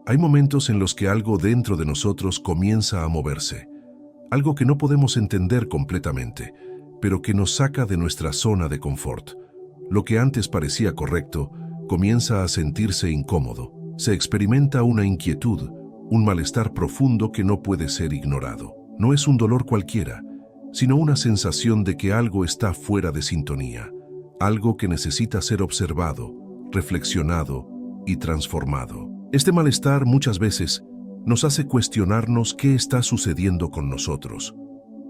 Hay momentos en los que algo dentro de nosotros comienza a moverse, algo que no podemos entender completamente, pero que nos saca de nuestra zona de confort. Lo que antes parecía correcto comienza a sentirse incómodo. Se experimenta una inquietud, un malestar profundo que no puede ser ignorado. No es un dolor cualquiera, sino una sensación de que algo está fuera de sintonía, algo que necesita ser observado, reflexionado y transformado. Este malestar muchas veces nos hace cuestionarnos qué está sucediendo con nosotros.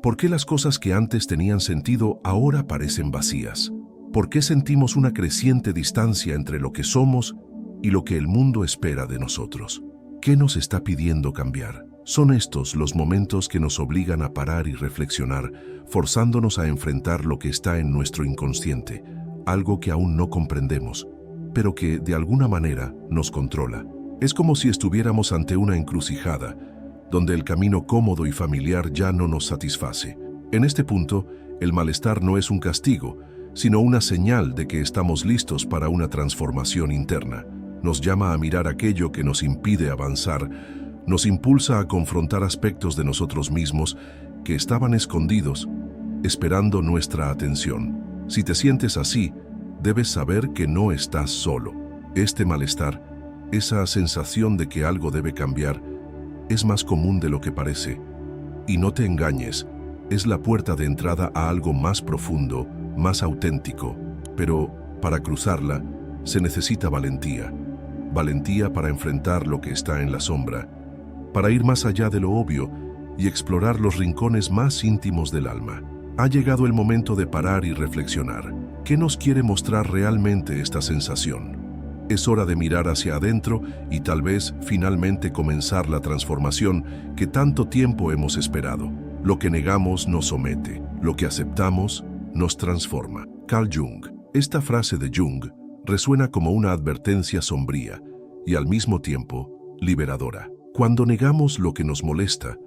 ¿Por qué las cosas que antes tenían sentido ahora parecen vacías? ¿Por qué sentimos una creciente distancia entre lo que somos y lo que el mundo espera de nosotros? ¿Qué nos está pidiendo cambiar? Son estos los momentos que nos obligan a parar y reflexionar, forzándonos a enfrentar lo que está en nuestro inconsciente, algo que aún no comprendemos, pero que de alguna manera nos controla. Es como si estuviéramos ante una encrucijada, donde el camino cómodo y familiar ya no nos satisface. En este punto, el malestar no es un castigo, sino una señal de que estamos listos para una transformación interna. Nos llama a mirar aquello que nos impide avanzar, nos impulsa a confrontar aspectos de nosotros mismos que estaban escondidos, esperando nuestra atención. Si te sientes así, debes saber que no estás solo. Este malestar, esa sensación de que algo debe cambiar, es más común de lo que parece. Y no te engañes, es la puerta de entrada a algo más profundo, más auténtico. Pero para cruzarla, se necesita valentía. Valentía para enfrentar lo que está en la sombra, para ir más allá de lo obvio y explorar los rincones más íntimos del alma. Ha llegado el momento de parar y reflexionar. ¿Qué nos quiere mostrar realmente esta sensación? Es hora de mirar hacia adentro y tal vez finalmente comenzar la transformación que tanto tiempo hemos esperado. Lo que negamos nos somete, lo que aceptamos nos transforma. Carl Jung. Esta frase de Jung resuena como una advertencia sombría y al mismo tiempo liberadora. Cuando negamos lo que nos molesta,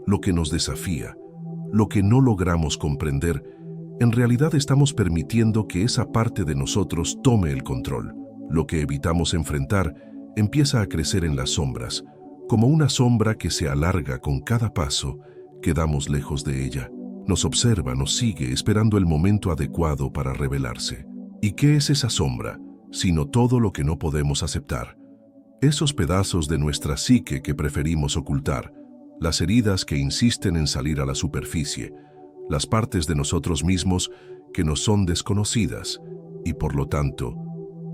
lo que nos desafía, lo que no logramos comprender, en realidad estamos permitiendo que esa parte de nosotros tome el control. Lo que evitamos enfrentar empieza a crecer en las sombras, como una sombra que se alarga con cada paso que damos lejos de ella. Nos observa, nos sigue, esperando el momento adecuado para revelarse. ¿Y qué es esa sombra, sino todo lo que no podemos aceptar? Esos pedazos de nuestra psique que preferimos ocultar, las heridas que insisten en salir a la superficie, las partes de nosotros mismos que nos son desconocidas y, por lo tanto,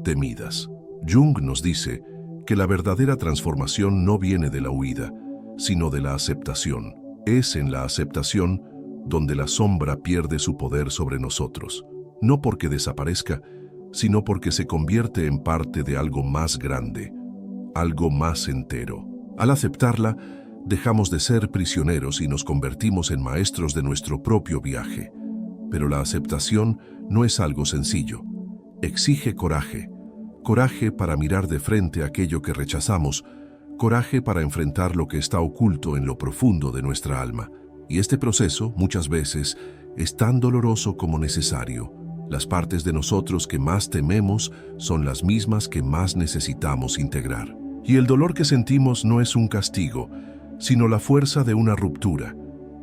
temidas. Jung nos dice que la verdadera transformación no viene de la huida, sino de la aceptación. Es en la aceptación donde la sombra pierde su poder sobre nosotros, no porque desaparezca, sino porque se convierte en parte de algo más grande, algo más entero. Al aceptarla, dejamos de ser prisioneros y nos convertimos en maestros de nuestro propio viaje. Pero la aceptación no es algo sencillo. Exige coraje. Coraje para mirar de frente aquello que rechazamos, coraje para enfrentar lo que está oculto en lo profundo de nuestra alma. Y este proceso, muchas veces, es tan doloroso como necesario. Las partes de nosotros que más tememos son las mismas que más necesitamos integrar. Y el dolor que sentimos no es un castigo, sino la fuerza de una ruptura,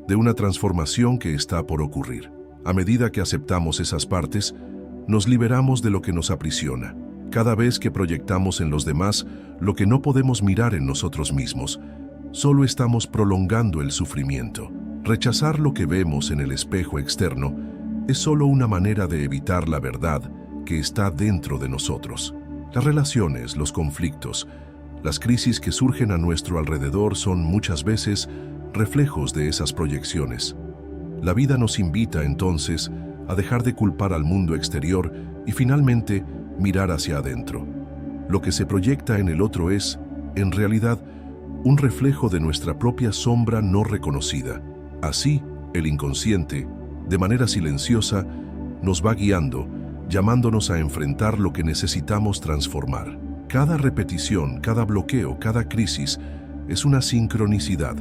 de una transformación que está por ocurrir. A medida que aceptamos esas partes, nos liberamos de lo que nos aprisiona. Cada vez que proyectamos en los demás lo que no podemos mirar en nosotros mismos, solo estamos prolongando el sufrimiento. Rechazar lo que vemos en el espejo externo es solo una manera de evitar la verdad que está dentro de nosotros. Las relaciones, los conflictos, las crisis que surgen a nuestro alrededor son muchas veces reflejos de esas proyecciones. La vida nos invita entonces a dejar de culpar al mundo exterior y finalmente mirar hacia adentro. Lo que se proyecta en el otro es, en realidad, un reflejo de nuestra propia sombra no reconocida. Así, el inconsciente, de manera silenciosa, nos va guiando, llamándonos a enfrentar lo que necesitamos transformar. Cada repetición, cada bloqueo, cada crisis es una sincronicidad,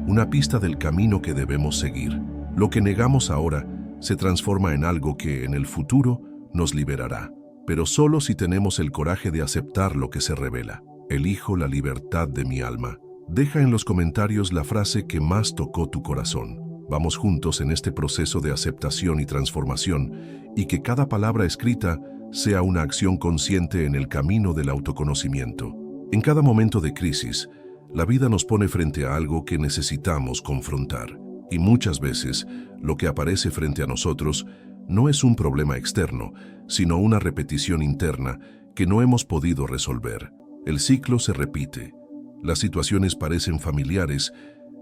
una pista del camino que debemos seguir. Lo que negamos ahora se transforma en algo que, en el futuro, nos liberará, pero solo si tenemos el coraje de aceptar lo que se revela. Elijo la libertad de mi alma. Deja en los comentarios la frase que más tocó tu corazón. Vamos juntos en este proceso de aceptación y transformación, y que cada palabra escrita sea una acción consciente en el camino del autoconocimiento. En cada momento de crisis, la vida nos pone frente a algo que necesitamos confrontar. Y muchas veces, lo que aparece frente a nosotros no es un problema externo, sino una repetición interna que no hemos podido resolver. El ciclo se repite, las situaciones parecen familiares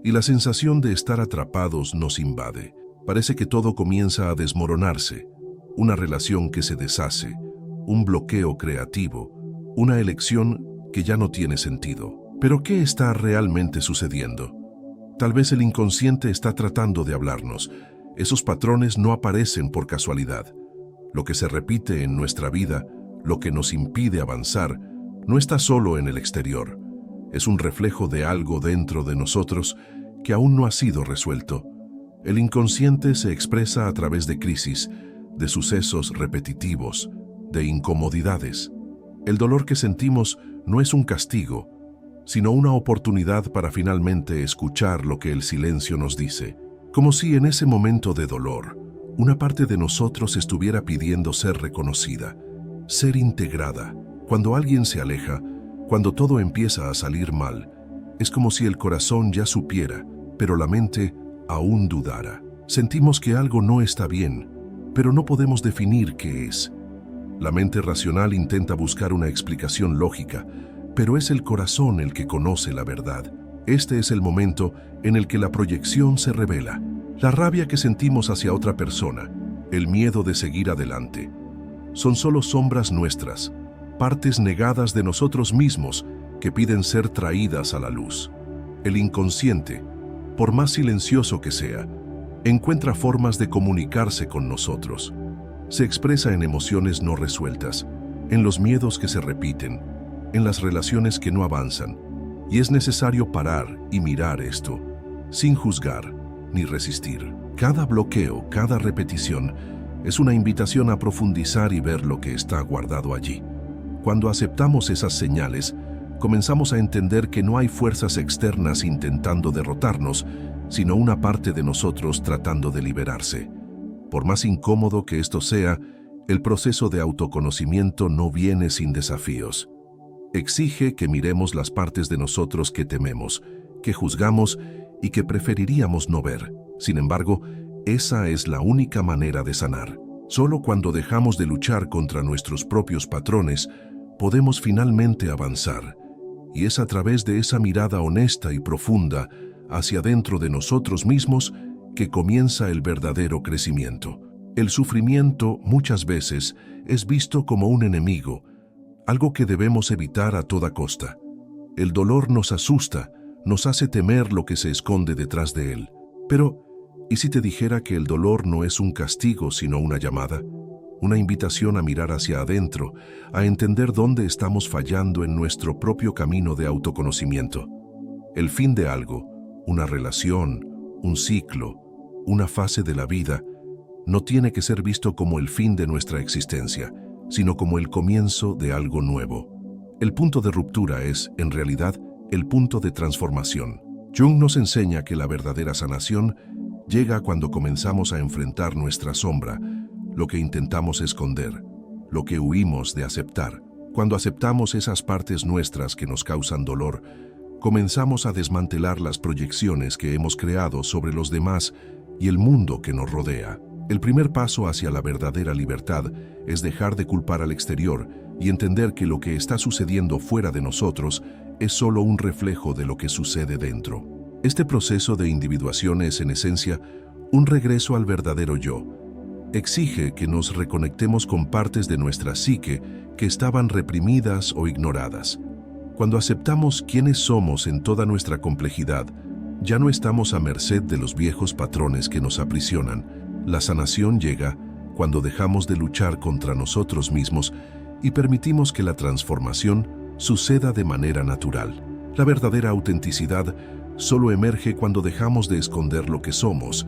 y la sensación de estar atrapados nos invade. Parece que todo comienza a desmoronarse, una relación que se deshace, un bloqueo creativo, una elección que ya no tiene sentido. ¿Pero qué está realmente sucediendo? Tal vez el inconsciente está tratando de hablarnos. Esos patrones no aparecen por casualidad. Lo que se repite en nuestra vida, lo que nos impide avanzar, no está solo en el exterior. Es un reflejo de algo dentro de nosotros que aún no ha sido resuelto. El inconsciente se expresa a través de crisis, de sucesos repetitivos, de incomodidades. El dolor que sentimos no es un castigo, sino una oportunidad para finalmente escuchar lo que el silencio nos dice. Como si en ese momento de dolor, una parte de nosotros estuviera pidiendo ser reconocida, ser integrada. Cuando alguien se aleja, cuando todo empieza a salir mal, es como si el corazón ya supiera, pero la mente aún dudara. Sentimos que algo no está bien, pero no podemos definir qué es. La mente racional intenta buscar una explicación lógica, pero es el corazón el que conoce la verdad. Este es el momento en el que la proyección se revela. La rabia que sentimos hacia otra persona, el miedo de seguir adelante, son solo sombras nuestras, partes negadas de nosotros mismos que piden ser traídas a la luz. El inconsciente, por más silencioso que sea, encuentra formas de comunicarse con nosotros. Se expresa en emociones no resueltas, en los miedos que se repiten, en las relaciones que no avanzan, y es necesario parar y mirar esto, sin juzgar ni resistir. Cada bloqueo, cada repetición, es una invitación a profundizar y ver lo que está guardado allí. Cuando aceptamos esas señales, comenzamos a entender que no hay fuerzas externas intentando derrotarnos, sino una parte de nosotros tratando de liberarse. Por más incómodo que esto sea, el proceso de autoconocimiento no viene sin desafíos. Exige que miremos las partes de nosotros que tememos, que juzgamos y que preferiríamos no ver. Sin embargo, esa es la única manera de sanar. Solo cuando dejamos de luchar contra nuestros propios patrones, podemos finalmente avanzar. Y es a través de esa mirada honesta y profunda hacia dentro de nosotros mismos que comienza el verdadero crecimiento. El sufrimiento muchas veces es visto como un enemigo, algo que debemos evitar a toda costa. El dolor nos asusta, nos hace temer lo que se esconde detrás de él. Pero, ¿y si te dijera que el dolor no es un castigo sino una llamada? Una invitación a mirar hacia adentro, a entender dónde estamos fallando en nuestro propio camino de autoconocimiento. El fin de algo, una relación, un ciclo, una fase de la vida, no tiene que ser visto como el fin de nuestra existencia, sino como el comienzo de algo nuevo. El punto de ruptura es, en realidad, el punto de transformación. Jung nos enseña que la verdadera sanación llega cuando comenzamos a enfrentar nuestra sombra, lo que intentamos esconder, lo que huimos de aceptar. Cuando aceptamos esas partes nuestras que nos causan dolor, comenzamos a desmantelar las proyecciones que hemos creado sobre los demás y el mundo que nos rodea. El primer paso hacia la verdadera libertad es dejar de culpar al exterior y entender que lo que está sucediendo fuera de nosotros es solo un reflejo de lo que sucede dentro. Este proceso de individuación es, en esencia, un regreso al verdadero yo. Exige que nos reconectemos con partes de nuestra psique que estaban reprimidas o ignoradas. Cuando aceptamos quiénes somos en toda nuestra complejidad, ya no estamos a merced de los viejos patrones que nos aprisionan. La sanación llega cuando dejamos de luchar contra nosotros mismos y permitimos que la transformación suceda de manera natural. La verdadera autenticidad solo emerge cuando dejamos de esconder lo que somos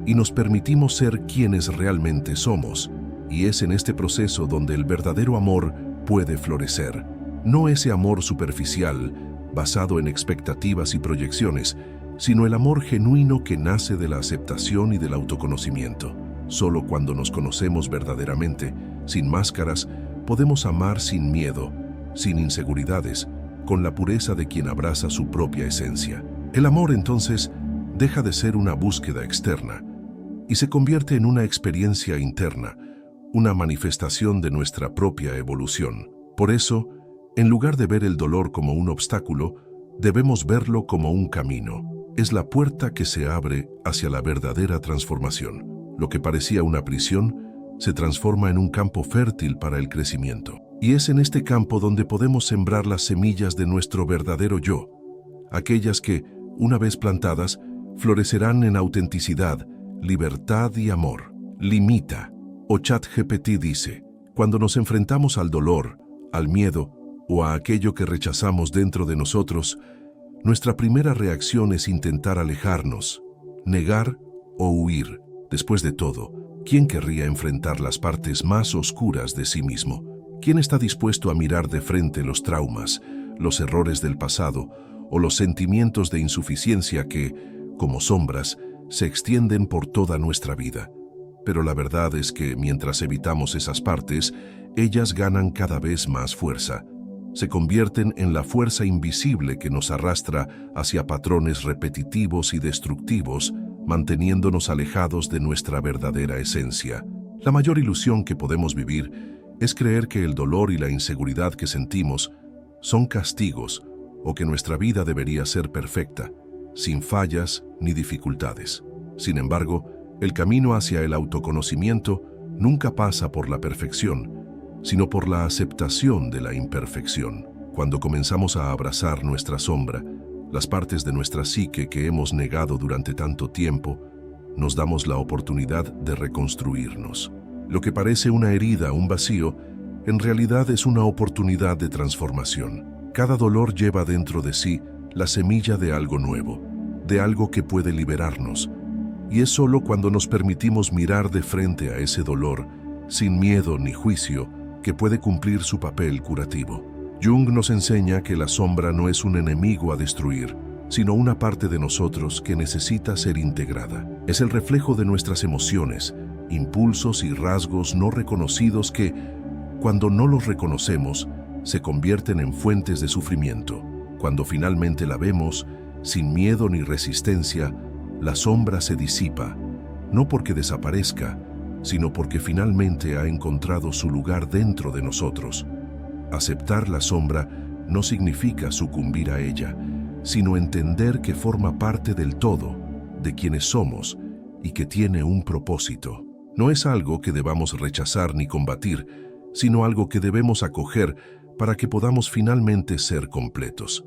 y nos permitimos ser quienes realmente somos. Y es en este proceso donde el verdadero amor puede florecer. No ese amor superficial, basado en expectativas y proyecciones, sino el amor genuino que nace de la aceptación y del autoconocimiento. Solo cuando nos conocemos verdaderamente, sin máscaras, podemos amar sin miedo, sin inseguridades, con la pureza de quien abraza su propia esencia. El amor, entonces, deja de ser una búsqueda externa y se convierte en una experiencia interna, una manifestación de nuestra propia evolución. Por eso, en lugar de ver el dolor como un obstáculo, debemos verlo como un camino. Es la puerta que se abre hacia la verdadera transformación. Lo que parecía una prisión se transforma en un campo fértil para el crecimiento. Y es en este campo donde podemos sembrar las semillas de nuestro verdadero yo, aquellas que, una vez plantadas, florecerán en autenticidad, libertad y amor. Limita. O ChatGPT dice, cuando nos enfrentamos al dolor, al miedo o a aquello que rechazamos dentro de nosotros, nuestra primera reacción es intentar alejarnos, negar o huir. Después de todo, ¿quién querría enfrentar las partes más oscuras de sí mismo? ¿Quién está dispuesto a mirar de frente los traumas, los errores del pasado o los sentimientos de insuficiencia que, como sombras, se extienden por toda nuestra vida? Pero la verdad es que mientras evitamos esas partes, ellas ganan cada vez más fuerza. Se convierten en la fuerza invisible que nos arrastra hacia patrones repetitivos y destructivos, manteniéndonos alejados de nuestra verdadera esencia. La mayor ilusión que podemos vivir es creer que el dolor y la inseguridad que sentimos son castigos o que nuestra vida debería ser perfecta, sin fallas ni dificultades. Sin embargo, el camino hacia el autoconocimiento nunca pasa por la perfección, sino por la aceptación de la imperfección. Cuando comenzamos a abrazar nuestra sombra, las partes de nuestra psique que hemos negado durante tanto tiempo, nos damos la oportunidad de reconstruirnos. Lo que parece una herida, un vacío, en realidad es una oportunidad de transformación. Cada dolor lleva dentro de sí la semilla de algo nuevo, de algo que puede liberarnos. Y es solo cuando nos permitimos mirar de frente a ese dolor, sin miedo ni juicio, que puede cumplir su papel curativo. Jung nos enseña que la sombra no es un enemigo a destruir, sino una parte de nosotros que necesita ser integrada. Es el reflejo de nuestras emociones, impulsos y rasgos no reconocidos que, cuando no los reconocemos, se convierten en fuentes de sufrimiento. Cuando finalmente la vemos, sin miedo ni resistencia, la sombra se disipa, no porque desaparezca, sino porque finalmente ha encontrado su lugar dentro de nosotros. Aceptar la sombra no significa sucumbir a ella, sino entender que forma parte del todo, de quienes somos y que tiene un propósito. No es algo que debamos rechazar ni combatir, sino algo que debemos acoger para que podamos finalmente ser completos.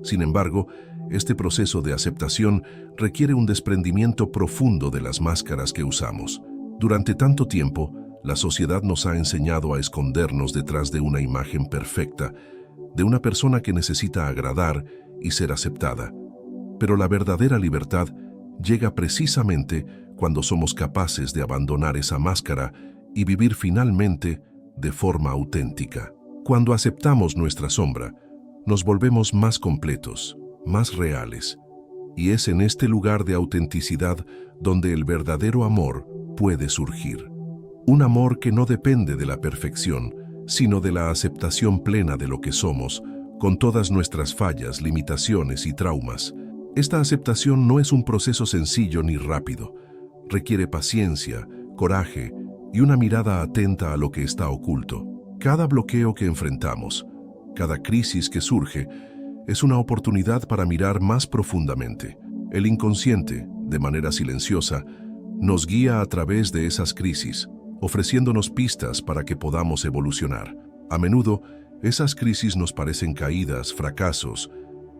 Sin embargo, este proceso de aceptación requiere un desprendimiento profundo de las máscaras que usamos. Durante tanto tiempo, la sociedad nos ha enseñado a escondernos detrás de una imagen perfecta, de una persona que necesita agradar y ser aceptada. Pero la verdadera libertad llega precisamente cuando somos capaces de abandonar esa máscara y vivir finalmente de forma auténtica. Cuando aceptamos nuestra sombra, nos volvemos más completos, más reales. Y es en este lugar de autenticidad donde el verdadero amor puede surgir. Un amor que no depende de la perfección, sino de la aceptación plena de lo que somos, con todas nuestras fallas, limitaciones y traumas. Esta aceptación no es un proceso sencillo ni rápido. Requiere paciencia, coraje y una mirada atenta a lo que está oculto. Cada bloqueo que enfrentamos, cada crisis que surge, es una oportunidad para mirar más profundamente. El inconsciente, de manera silenciosa, nos guía a través de esas crisis, ofreciéndonos pistas para que podamos evolucionar. A menudo, esas crisis nos parecen caídas, fracasos,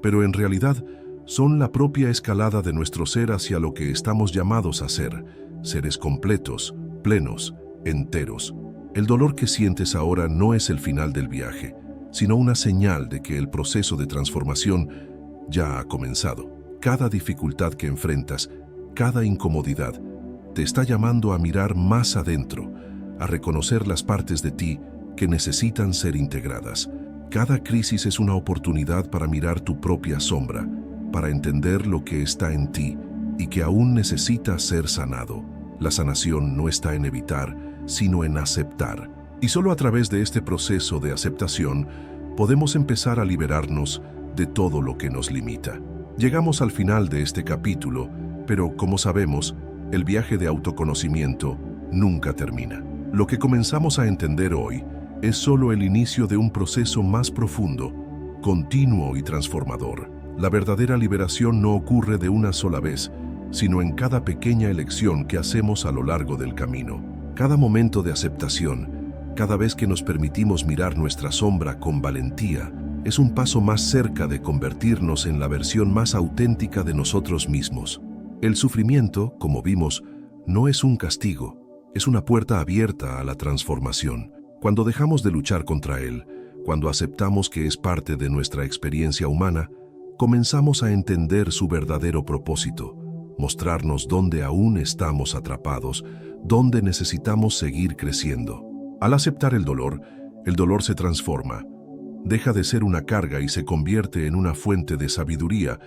pero en realidad son la propia escalada de nuestro ser hacia lo que estamos llamados a ser, seres completos, plenos, enteros. El dolor que sientes ahora no es el final del viaje, sino una señal de que el proceso de transformación ya ha comenzado. Cada dificultad que enfrentas, cada incomodidad, te está llamando a mirar más adentro, a reconocer las partes de ti que necesitan ser integradas. Cada crisis es una oportunidad para mirar tu propia sombra, para entender lo que está en ti y que aún necesita ser sanado. La sanación no está en evitar, sino en aceptar. Y solo a través de este proceso de aceptación podemos empezar a liberarnos de todo lo que nos limita. Llegamos al final de este capítulo, pero como sabemos, el viaje de autoconocimiento nunca termina. Lo que comenzamos a entender hoy es solo el inicio de un proceso más profundo, continuo y transformador. La verdadera liberación no ocurre de una sola vez, sino en cada pequeña elección que hacemos a lo largo del camino. Cada momento de aceptación, cada vez que nos permitimos mirar nuestra sombra con valentía, es un paso más cerca de convertirnos en la versión más auténtica de nosotros mismos. El sufrimiento, como vimos, no es un castigo, es una puerta abierta a la transformación. Cuando dejamos de luchar contra él, cuando aceptamos que es parte de nuestra experiencia humana, comenzamos a entender su verdadero propósito, mostrarnos dónde aún estamos atrapados, dónde necesitamos seguir creciendo. Al aceptar el dolor se transforma. Deja de ser una carga y se convierte en una fuente de sabiduría,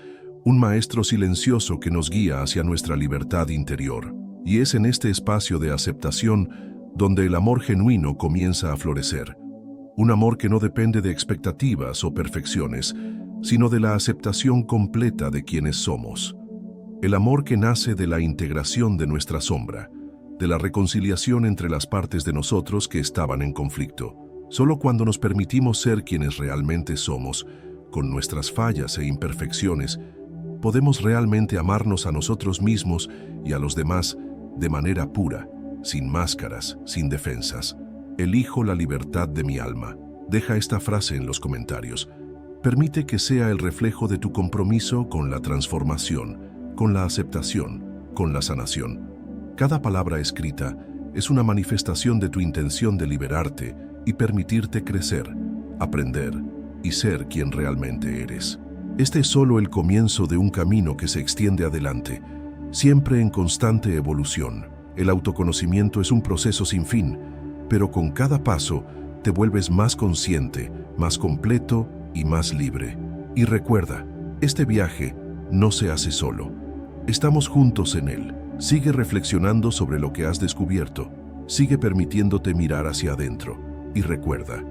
un maestro silencioso que nos guía hacia nuestra libertad interior. Y es en este espacio de aceptación donde el amor genuino comienza a florecer. Un amor que no depende de expectativas o perfecciones, sino de la aceptación completa de quienes somos. El amor que nace de la integración de nuestra sombra, de la reconciliación entre las partes de nosotros que estaban en conflicto. Solo cuando nos permitimos ser quienes realmente somos, con nuestras fallas e imperfecciones, podemos realmente amarnos a nosotros mismos y a los demás de manera pura, sin máscaras, sin defensas. Elijo la libertad de mi alma. Deja esta frase en los comentarios. Permite que sea el reflejo de tu compromiso con la transformación, con la aceptación, con la sanación. Cada palabra escrita es una manifestación de tu intención de liberarte y permitirte crecer, aprender y ser quien realmente eres. Este es solo el comienzo de un camino que se extiende adelante, siempre en constante evolución. El autoconocimiento es un proceso sin fin, pero con cada paso te vuelves más consciente, más completo y más libre. Y recuerda, este viaje no se hace solo. Estamos juntos en él. Sigue reflexionando sobre lo que has descubierto. Sigue permitiéndote mirar hacia adentro. Y recuerda,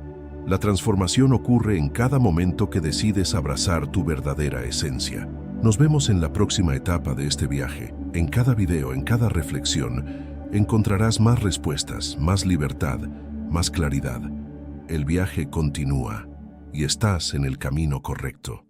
la transformación ocurre en cada momento que decides abrazar tu verdadera esencia. Nos vemos en la próxima etapa de este viaje. En cada video, en cada reflexión, encontrarás más respuestas, más libertad, más claridad. El viaje continúa y estás en el camino correcto.